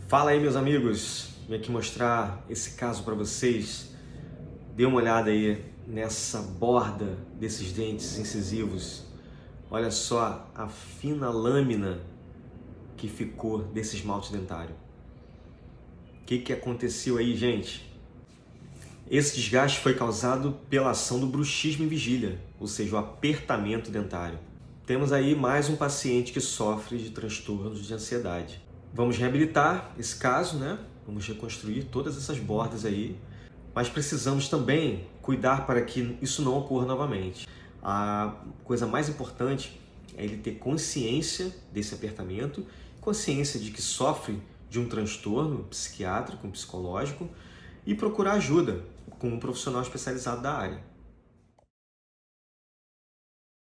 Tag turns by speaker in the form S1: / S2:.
S1: Fala aí, meus amigos, vim aqui mostrar esse caso para vocês. Dê uma olhada aí nessa borda desses dentes incisivos. Olha só a fina lâmina que ficou desse esmalte dentário. O que aconteceu aí, gente? Esse desgaste foi causado pela ação do bruxismo em vigília, ou seja, o apertamento dentário. Temos aí mais um paciente que sofre de transtornos de ansiedade. Vamos reabilitar esse caso, né? Vamos reconstruir todas essas bordas aí, mas precisamos também cuidar para que isso não ocorra novamente. A coisa mais importante é ele ter consciência desse apertamento, consciência de que sofre de um transtorno psiquiátrico, psicológico, e procurar ajuda com um profissional especializado da área.